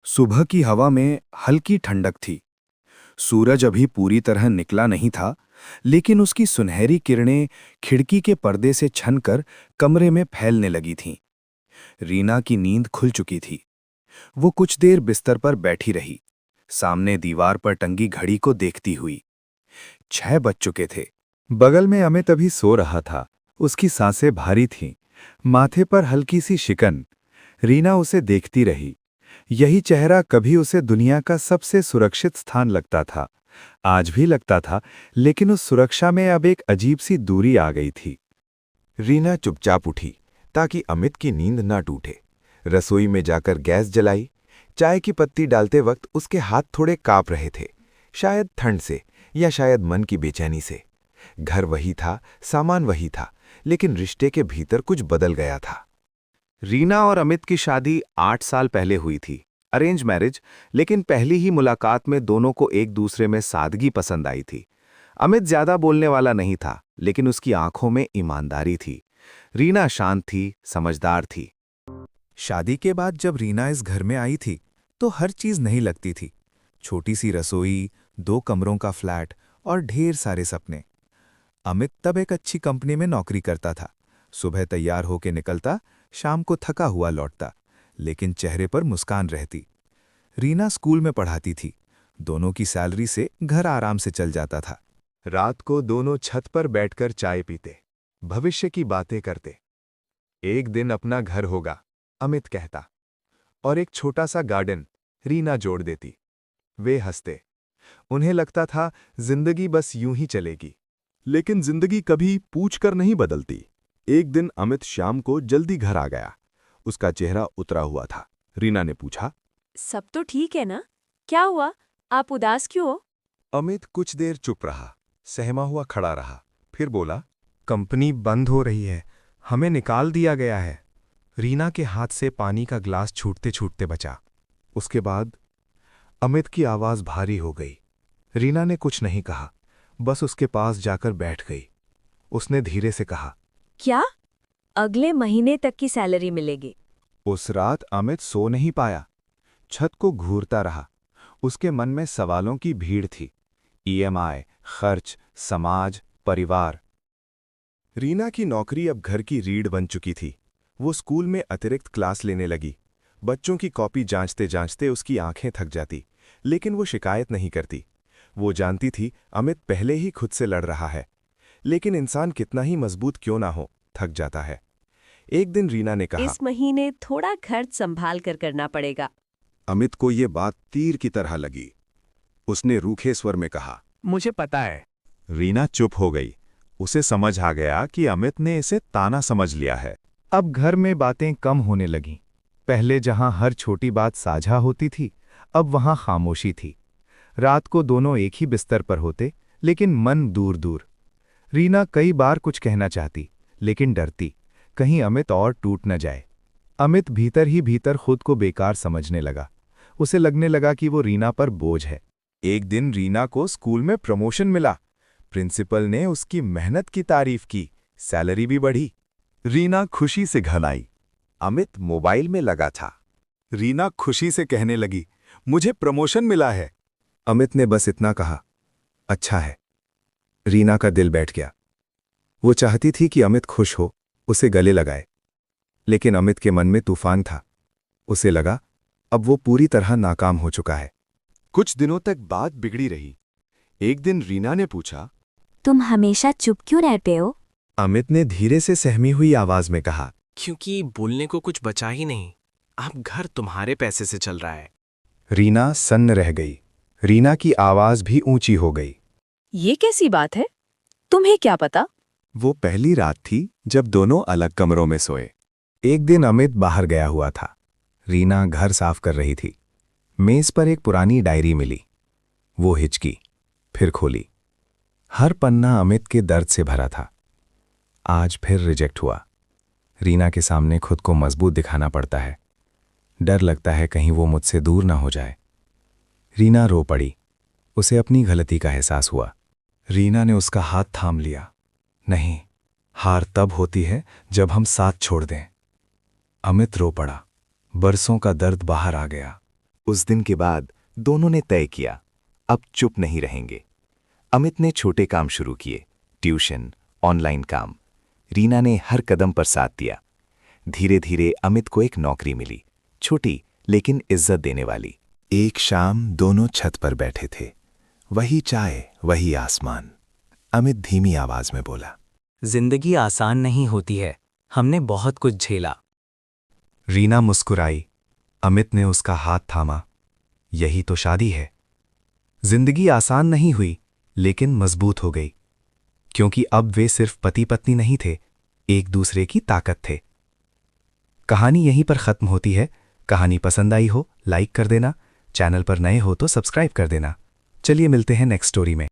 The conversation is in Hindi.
सुबह की हवा में हल्की ठंडक थी। सूरज अभी पूरी तरह निकला नहीं था, लेकिन उसकी सुनहरी किरणें खिड़की के पर्दे से छनकर कमरे में फैलने लगी थीं। रीना की नींद खुल चुकी थी। वो कुछ देर बिस्तर पर बैठी रही, सामने दीवार पर टंगी घड़ी को देखती हुई। 6 बज चुके थे। बगल में अमित अभी सो रहा था। उसकी सांसें भारी थीं, माथे पर हल्की सी शिकन। रीना उसे देखती रही। यही चेहरा कभी उसे दुनिया का सबसे सुरक्षित स्थान लगता था। आज भी लगता था, लेकिन उस सुरक्षा में अब एक अजीब सी दूरी आ गई थी। रीना चुपचाप उठी ताकि अमित की नींद न टूटे। रसोई में जाकर गैस जलाई। चाय की पत्ती डालते वक्त उसके हाथ थोड़े कांप रहे थे, शायद ठंड से या शायद मन की बेचैनी से। घर वही था, सामान वही था, लेकिन रिश्ते के भीतर कुछ बदल गया था। रीना और अमित की शादी 8 साल पहले हुई थी। अरेंज मैरिज, लेकिन पहली ही मुलाकात में दोनों को एक दूसरे में सादगी पसंद आई थी। अमित ज्यादा बोलने वाला नहीं था, लेकिन उसकी आंखों में ईमानदारी थी। रीना शांत थी, समझदार थी। शादी के बाद जब रीना इस घर में आई थी, तो हर चीज नहीं लगती थी। छोटी सी रसोई, 2 कमरों का फ्लैट और ढेर सारे सपने। अमित तब एक अच्छी कंपनी में नौकरी करता था। सुबह तैयार होके निकलता, शाम को थका हुआ लौटता, लेकिन चेहरे पर मुस्कान रहती। रीना स्कूल में पढ़ाती थी। दोनों की सैलरी से घर आराम से चल जाता था। रात को दोनों छत पर बैठकर चाय पीते, भविष्य की बातें करते। एक दिन अपना घर होगा, अमित कहता, और एक छोटा सा गार्डन, रीना जोड़ देती। वे हंसते। उन्हें लगता था जिंदगी बस यूं ही चलेगी। लेकिन जिंदगी कभी पूछकर नहीं बदलती। एक दिन अमित शाम को जल्दी घर आ गया। उसका चेहरा उतरा हुआ था। रीना ने पूछा, सब तो ठीक है ना? क्या हुआ? आप उदास क्यों हो? अमित कुछ देर चुप रहा, सहमा हुआ खड़ा रहा। फिर बोला, कंपनी बंद हो रही है, हमें निकाल दिया गया है। रीना के हाथ से पानी का ग्लास छूटते छूटते बचा। उसके बाद अमित की आवाज भारी हो गई। रीना ने कुछ नहीं कहा, बस उसके पास जाकर बैठ गई। उसने धीरे से कहा, क्या? अगले महीने तक की सैलरी मिलेगी? उस रात अमित सो नहीं पाया। छत को घूरता रहा। उसके मन में सवालों की भीड़ थी। ईएमआई, खर्च, समाज, परिवार। रीना की नौकरी अब घर की रीढ़ बन चुकी थी। वो स्कूल में अतिरिक्त क्लास लेने लगी। बच्चों की कॉपी जांचते जांचते उसकी आंखें थक जाती, लेकिन वो शिकायत नहीं करती। वो जानती थी अमित पहले ही खुद से लड़ रहा है, लेकिन इंसान कितना ही मजबूत क्यों ना हो, थक जाता है। एक दिन रीना ने कहा, इस महीने थोड़ा खर्च संभाल कर करना पड़ेगा। अमित को ये बात तीर की तरह लगी। उसने रूखे स्वर में कहा, मुझे पता है। रीना चुप हो गई। उसे समझ आ गया कि अमित ने इसे ताना समझ लिया है। अब घर में बातें कम होने लगीं। पहले जहां हर छोटी बात साझा होती थी, अब वहां खामोशी थी। रात को दोनों एक ही बिस्तर पर होते, लेकिन मन दूर दूर। रीना कई बार कुछ कहना चाहती, लेकिन डरती, कहीं अमित और टूट न जाए। अमित भीतर ही भीतर खुद को बेकार समझने लगा। उसे लगने लगा कि वो रीना पर बोझ है। एक दिन रीना को स्कूल में प्रमोशन मिला। प्रिंसिपल ने उसकी मेहनत की तारीफ की, सैलरी भी बढ़ी। रीना खुशी से घर आई। अमित मोबाइल में लगा था। रीना खुशी से कहने लगी, मुझे प्रमोशन मिला है। अमित ने बस इतना कहा, अच्छा है। रीना का दिल बैठ गया। वो चाहती थी कि अमित खुश हो, उसे गले लगाए, लेकिन अमित के मन में तूफान था। उसे लगा अब वो पूरी तरह नाकाम हो चुका है। कुछ दिनों तक बात बिगड़ी रही। एक दिन रीना ने पूछा, तुम हमेशा चुप क्यों रहते हो? अमित ने धीरे से सहमी हुई आवाज में कहा, क्योंकि बोलने को कुछ बचा ही नहीं। अब घर तुम्हारे पैसे से चल रहा है। रीना सन्न रह गई। रीना की आवाज भी ऊंची हो गई। ये कैसी बात है? तुम्हें क्या पता? वो पहली रात थी जब दोनों अलग कमरों में सोए। एक दिन अमित बाहर गया हुआ था। रीना घर साफ कर रही थी। मेज पर एक पुरानी डायरी मिली। वो हिचकी, फिर खोली। हर पन्ना अमित के दर्द से भरा था। आज फिर रिजेक्ट हुआ। रीना के सामने खुद को मजबूत दिखाना पड़ता है। डर लगता है कहीं वो मुझसे दूर ना हो जाए। रीना रो पड़ी। उसे अपनी गलती का एहसास हुआ। रीना ने उसका हाथ थाम लिया। नहीं, हार तब होती है जब हम साथ छोड़ दें। अमित रो पड़ा। बरसों का दर्द बाहर आ गया। उस दिन के बाद दोनों ने तय किया, अब चुप नहीं रहेंगे। अमित ने छोटे काम शुरू किए, ट्यूशन, ऑनलाइन काम। रीना ने हर कदम पर साथ दिया। धीरे धीरे अमित को एक नौकरी मिली, छोटी लेकिन इज्जत देने वाली। एक शाम दोनों छत पर बैठे थे, वही चाय, वही आसमान। अमित धीमी आवाज में बोला, जिंदगी आसान नहीं होती है, हमने बहुत कुछ झेला। रीना मुस्कुराई। अमित ने उसका हाथ थामा। यही तो शादी है। जिंदगी आसान नहीं हुई, लेकिन मजबूत हो गई, क्योंकि अब वे सिर्फ पति पत्नी नहीं थे, एक दूसरे की ताकत थे। कहानी यहीं पर खत्म होती है। कहानी पसंद आई हो लाइक कर देना, चैनल पर नए हो तो सब्सक्राइब कर देना। चलिए मिलते हैं नेक्स्ट स्टोरी में।